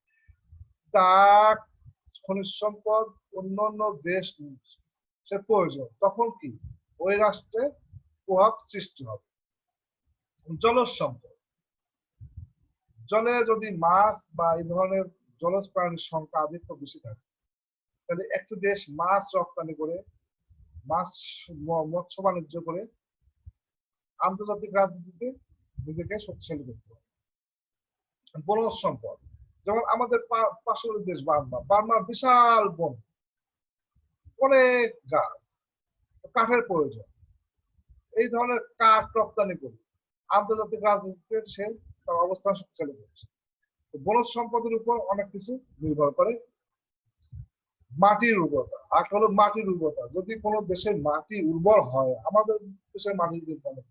তার খনিজ সম্পদ অন্যান্য দেশ সে প্রয়োজন, তখন কি ওই রাষ্ট্রে প্রভাব সৃষ্টি হবে। জলজ সম্পদ, জলে যদি মাছ বা এই ধরনের জলজ প্রাণীর সংখ্যা আধিক্য বেশি থাকে, তাহলে একটি দেশ মাছ রপ্তানি করে, মাছ মৎস্য বাণিজ্য করে আন্তর্জাতিক রাজনীতিতে নিজেকে শক্তিশালী করতে হবে। বনজ সম্পদ, যেমন আমাদের পাশের দেশ বার্মা, বার্মার বিশাল বন, অনেক গাছ, কাঠের প্রয়োজন, এই ধরনের কাঠ রপ্তানি করে আন্তর্জাতিক রাজনীতিতে সে তার অবস্থান শক্তিশালী করছে। বনজ সম্পদের উপর অনেক কিছু নির্ভর করে। মাটির উর্বরতা, আর হলো মাটির উর্বরতা, যদি কোনো দেশের মাটি উর্বর হয়, আমাদের দেশের মাটি কিন্তু অনেক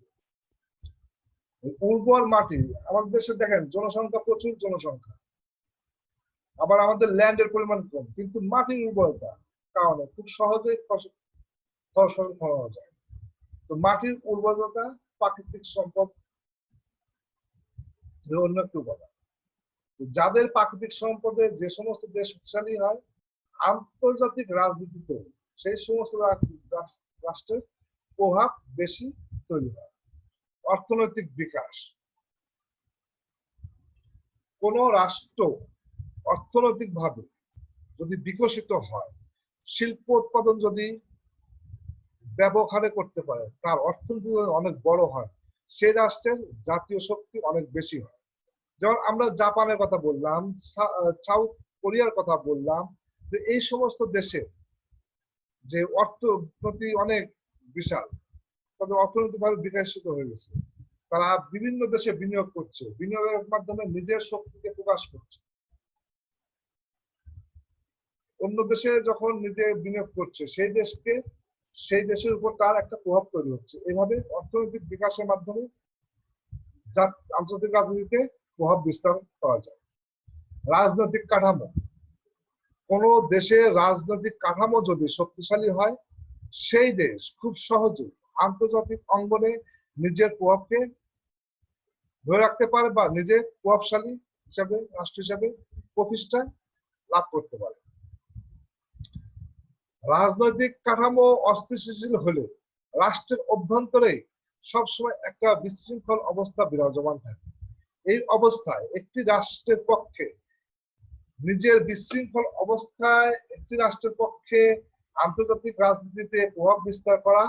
উর্বর মাটি, আমাদের দেশে দেখেন জনসংখ্যা প্রচুর জনসংখ্যা, আবার আমাদের ল্যান্ডের পরিমাণ কম, কিন্তু মাটির উর্বরতা কারণে খুব সহজেই ফসল ফলানো যায়। তো মাটির উর্বরতা প্রাকৃতিক সম্পদ অন্য একটি উপাদান। যাদের প্রাকৃতিক সম্পদে যে সমস্ত দেশ শক্তিশালী হয়, আন্তর্জাতিক রাজনীতিতে সেই সমস্ত রাষ্ট্রের প্রভাব বেশি তৈরি হয়। অর্থনৈতিক বিকাশ, কোন রাষ্ট্র অর্থনৈতিকভাবে যদি বিকশিত হয়, শিল্প উৎপাদন যদি ব্যাপক হারে করতে পারে, তার অর্থনীতি অনেক বড় হয়, সেই রাষ্ট্রের জাতীয় শক্তি অনেক বেশি হয়। যেমন আমরা জাপানের কথা বললাম, সাউথ কোরিয়ার কথা বললাম, যে এই সমস্ত দেশে যে অর্থনীতি অনেক বিশাল, তাদের অর্থনৈতিকভাবে বিকশিত হয়ে গেছে, তারা বিভিন্ন দেশে বিনিয়োগ করছে, বিনিয়োগের মাধ্যমে নিজের শক্তিকে প্রকাশ করছে। অন্য দেশে যখন নিজে বিনিয়োগ করছে, সেই দেশের উপর তার একটা প্রভাব তৈরি হচ্ছে। এভাবে অর্থনৈতিক বিকাশের মাধ্যমে আন্তর্জাতিক রাজনীতিতে প্রভাব বিস্তার করা যায়। রাজনৈতিক কাঠামো, কোন দেশের রাজনৈতিক কাঠামো যদি শক্তিশালী হয়, সেই দেশ খুব সহজে আন্তর্জাতিক অঙ্গনে নিজের প্রভাবকে ধরে রাখতে পারে বা নিজের প্রভাবশালী হিসাবে রাষ্ট্র হিসাবে প্রতিষ্ঠা লাভ করতে পারে। রাজনৈতিক কাঠামো অস্থিতিশীল হলে রাষ্ট্রের অভ্যন্তরে সবসময় একটা বিশৃঙ্খল অবস্থা বিরাজমান থাকে। এই অবস্থায় একটি রাষ্ট্রের পক্ষে নিজের বিশৃঙ্খল অবস্থায় একটি রাষ্ট্রের পক্ষে আন্তর্জাতিক রাজনীতিতে প্রভাব বিস্তার করা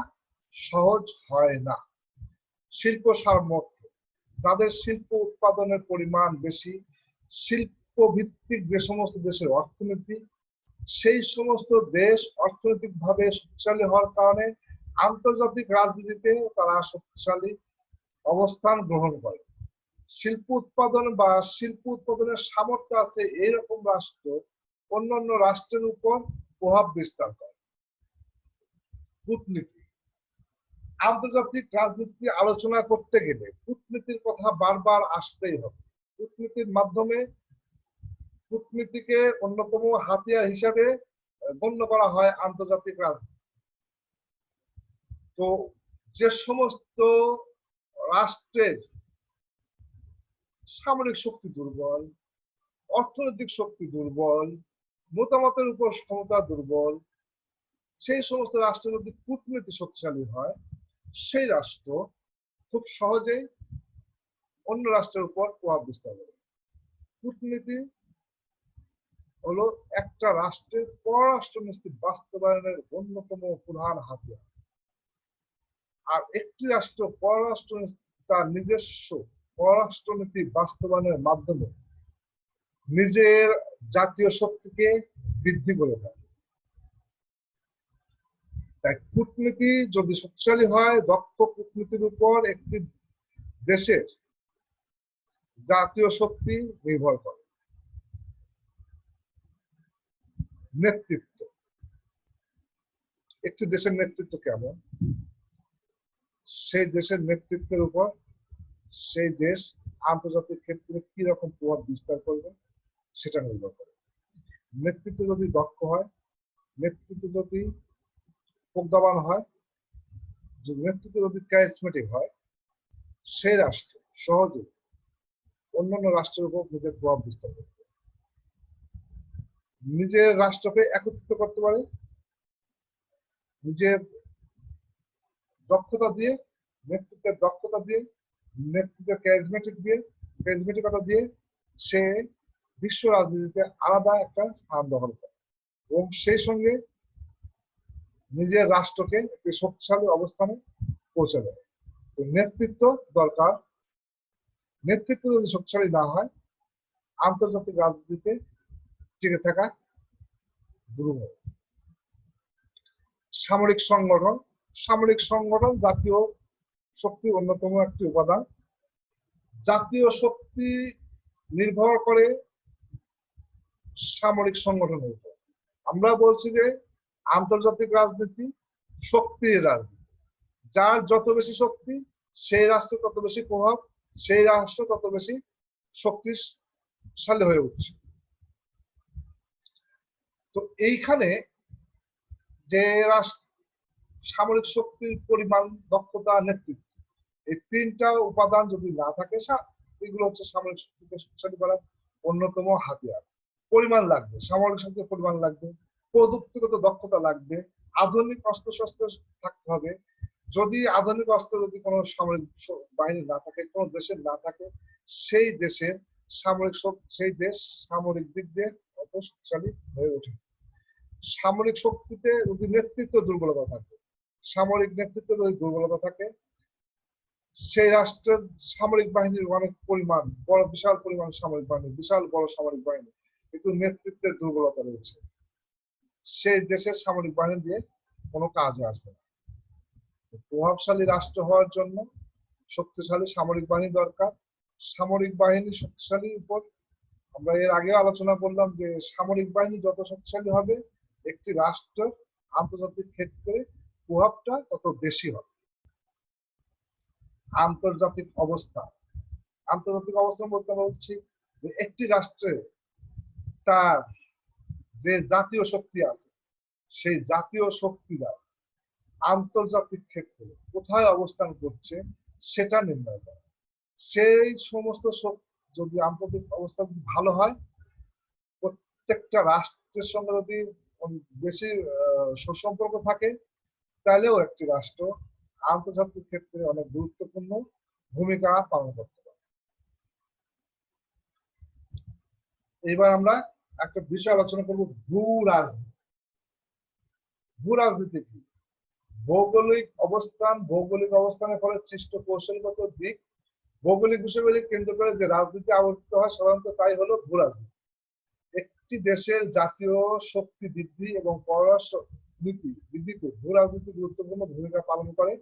সহজ হয় না। শিল্প সামর্থ্য, যাদের শিল্প উৎপাদনের পরিমাণ বেশি, শিল্প ভিত্তিক যে সমস্ত দেশের অর্থনীতি, সেই সমস্ত দেশ অর্থনৈতিকভাবে শক্তিশালী হওয়ার কারণে আন্তর্জাতিক রাজনীতিতে তারা শক্তিশালী অবস্থান গ্রহণ করে। শিল্প উৎপাদন বা শিল্প উৎপাদনের সামর্থ্য আছে এইরকম রাষ্ট্র অন্যান্য রাষ্ট্রের উপর প্রভাব বিস্তার করে। কূটনীতি, আন্তর্জাতিক রাজনীতি আলোচনা করতে গেলে কূটনীতির কথা বারবার আসতেই হবে। কূটনীতির মাধ্যমে কূটনীতিকে অন্যতম হাতিয়ার হিসাবে গণ্য করা হয় আন্তর্জাতিক রাজনীতি। তো যে সমস্ত রাষ্ট্রের সামরিক শক্তি দুর্বল, অর্থনৈতিক শক্তি দুর্বল, মতামতের উপর ক্ষমতা দুর্বল, সেই সমস্ত রাষ্ট্রের যদি কূটনীতি শক্তিশালী হয়, সেই রাষ্ট্র খুব সহজেই অন্য রাষ্ট্রের উপর প্রভাব বিস্তার করে। কূটনীতি হলো একটা রাষ্ট্রের পররাষ্ট্রনীতি বাস্তবায়নের অন্যতম প্রধান হাতিয়ার। আর একটি রাষ্ট্র পররাষ্ট্রনীতি তার নিজস্ব পররাষ্ট্রনীতি বাস্তবায়নের মাধ্যমে নিজের জাতীয় শক্তিকে বৃদ্ধি করে থাকে। তাই কূটনীতি যদি শক্তিশালী হয়, দক্ষ কূটনীতির উপর একটি দেশের জাতীয় শক্তি নির্ভর করে। নেতৃত্ব, একটি দেশের নেতৃত্ব কেমন, সেই দেশের নেতৃত্বের উপর সেই দেশ আন্তর্জাতিক ক্ষেত্রে কি রকম প্রভাব বিস্তার করবে সেটা নির্ভর করে। নেতৃত্ব যদি দক্ষ হয়, নেতৃত্ব যদি প্রজ্ঞাবান হয়, নেতৃত্ব যদি ক্যারিজমেটিক হয়, সেই রাষ্ট্র সহজে অন্যান্য রাষ্ট্রের উপর নিজের প্রভাব বিস্তার করতে পারে, নিজের রাষ্ট্রকে একত্রিত করতে পারে, নিজের দক্ষতা দিয়ে, নেতৃত্বের দক্ষতা দিয়ে, নেতৃত্বের ক্যারিজমেটিকতা দিয়ে সে বিশ্ব রাজনীতিতে আলাদা একটা স্থান দখল করে এবং সেই সঙ্গে নিজের রাষ্ট্রকে একটি শক্তিশালী অবস্থানে পৌঁছে দেয়। নেতৃত্ব দরকার। নেতৃত্ব যদি শক্তিশালী না হয়, আন্তর্জাতিক রাজনীতিতে টিকে থাকা দুরূহ। সামরিক সংগঠন, সামরিক সংগঠন জাতীয় শক্তির অন্যতম একটি উপাদান। জাতীয় শক্তি নির্ভর করে সামরিক সংগঠনের উপর। আমরা বলছি যে আন্তর্জাতিক রাজনীতি শক্তির রাজনীতি, যার যত বেশি শক্তি সেই রাষ্ট্রে তত বেশি প্রভাব, সেই রাষ্ট্র তত বেশি শক্তিশালী হয়ে উঠছে। তো এইখানে যে সামরিক শক্তির পরিমাণ, দক্ষতা, নেতৃত্ব, এই তিনটা উপাদান যদি না থাকে, এগুলো হচ্ছে সামরিক শক্তিকে শক্তিশালী করার অন্যতম হাতিয়ার। পরিমাণ লাগবে, সামরিক শক্তির পরিমাণ লাগবে, প্রযুক্তিগত দক্ষতা লাগবে, আধুনিক অস্ত্রশস্ত্র থাকতে হবে। যদি আধুনিক অস্ত্র যদি কোনো সামরিক বাহিনী না থাকে, কোনো দেশের না থাকে, সেই দেশের সেই দেশ সামরিক দিক দিয়ে অত শক্তিশালী হয়ে ওঠে। সামরিক শক্তিতে যদি নেতৃত্ব দুর্বলতা থাকে, সামরিক নেতৃত্ব যদি দুর্বলতা থাকে, সেই রাষ্ট্রের সামরিক বাহিনীর অনেক পরিমাণ, বিশাল পরিমাণ সামরিক বাহিনী, বিশাল বড় সামরিক বাহিনী, কিন্তু নেতৃত্বের দুর্বলতা রয়েছে, সেই দেশের সামরিক বাহিনী দিয়ে কোনো কাজে আসবে না। প্রভাবশালী রাষ্ট্র হওয়ার জন্য শক্তিশালী সামরিক বাহিনী দরকার। সামরিক বাহিনী শক্তিশালীর উপর আমরা এর আগেও আলোচনা করলাম যে সামরিক বাহিনী যত শক্তিশালী হবে, একটি রাষ্ট্রের আন্তর্জাতিক ক্ষেত্রে প্রভাবটা তত বেশি হবে। আন্তর্জাতিক অবস্থা, আন্তর্জাতিক অবস্থা বলতে বলছি যে একটি রাষ্ট্রে তার যে জাতীয় শক্তি আছে, সেই জাতীয় শক্তিরা আন্তর্জাতিক ক্ষেত্রে কোথায় অবস্থান করছে সেটা নির্ণয় করে। সেই সমস্ত যদি আন্তর্জাতিক অবস্থা ভালো হয়, প্রত্যেকটা রাষ্ট্রের সঙ্গে যদি বেশি সুসম্পর্ক থাকে, তাহলেও একটি রাষ্ট্র আন্তর্জাতিক ক্ষেত্রে অনেক গুরুত্বপূর্ণ ভূমিকা পালন করতে পারে। এবার আমরা একটা বিষয় আলোচনা করব, ভূ রাজনীতি। ভূ রাজনীতি কি? ভৌগোলিক অবস্থান, ভৌগোলিক অবস্থানের ফলে সৃষ্ট কৌশলগত দিক ভৌগোলিক বিষয়গুলি কেন্দ্র করে যে রাজনীতি আবর্তিত হয় সাধারণত তাই হলো ভূ রাজনীতি। একটি দেশের জাতীয় শক্তি বৃদ্ধি এবং পররাষ্ট্র নীতি বৃদ্ধিতে ভূ রাজনীতি গুরুত্বপূর্ণ ভূমিকা পালন করে।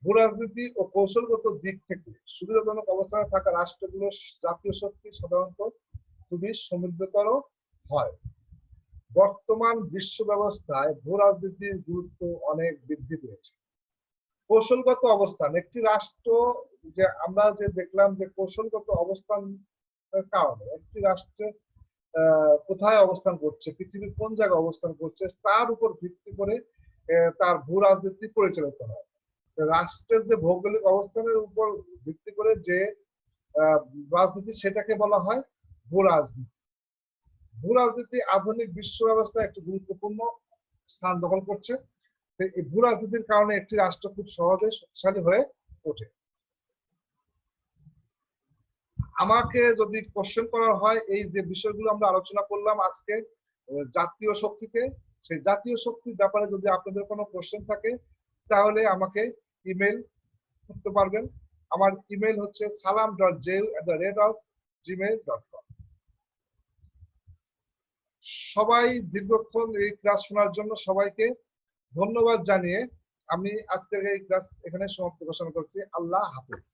ভূ রাজনীতি ও কৌশলগত দিক থেকে সুবিধাজনক অবস্থানে থাকা রাষ্ট্রগুলোর জাতীয় শক্তি সাধারণত খুবই সমৃদ্ধতর হয়। বর্তমান বিশ্ব ব্যবস্থায় ভূ রাজনীতির গুরুত্ব অনেক বৃদ্ধি পেয়েছে। কৌশলগত অবস্থান, একটি রাষ্ট্র যে আমরা যে দেখলাম যে কৌশলগত অবস্থানের কারণে একটি রাষ্ট্রের কোথায় অবস্থান করছে, পৃথিবীর কোন জায়গায় অবস্থান করছে তার উপর ভিত্তি করে তার ভূ রাজনীতি পরিচালিত হয়। রাষ্ট্রের যে ভৌগোলিক অবস্থানের উপর ভিত্তি করে যে রাজনীতি সেটাকে বলা হয় ভূ রাজনীতি। ভূ রাজনীতি আধুনিক বিশ্ব ব্যবস্থায় একটি গুরুত্বপূর্ণ স্থান দখল করছে। এই ভূ রাজনীতির কারণে একটি রাষ্ট্র খুব সহজে শক্তিশালী হয়ে ওঠে। আমাকে যদি কোশ্চেন করা হয় এই যে বিষয়গুলো আমরা আলোচনা করলাম আজকে জাতীয় শক্তিতে, সেই জাতীয় শক্তির ব্যাপারে যদি আপনাদের কোনো কোশ্চেন থাকে তাহলে আমাকে ইমেল করতে পারবেন। আমার ইমেল হচ্ছে salam.jail@gmail.com। সবাই দীর্ঘক্ষণ এই ক্লাস শোনার জন্য সবাইকে ধন্যবাদ জানিয়ে আমি আজকের এই ক্লাস এখানে সমাপ্ত ঘোষণা করছি। আল্লাহ হাফেজ।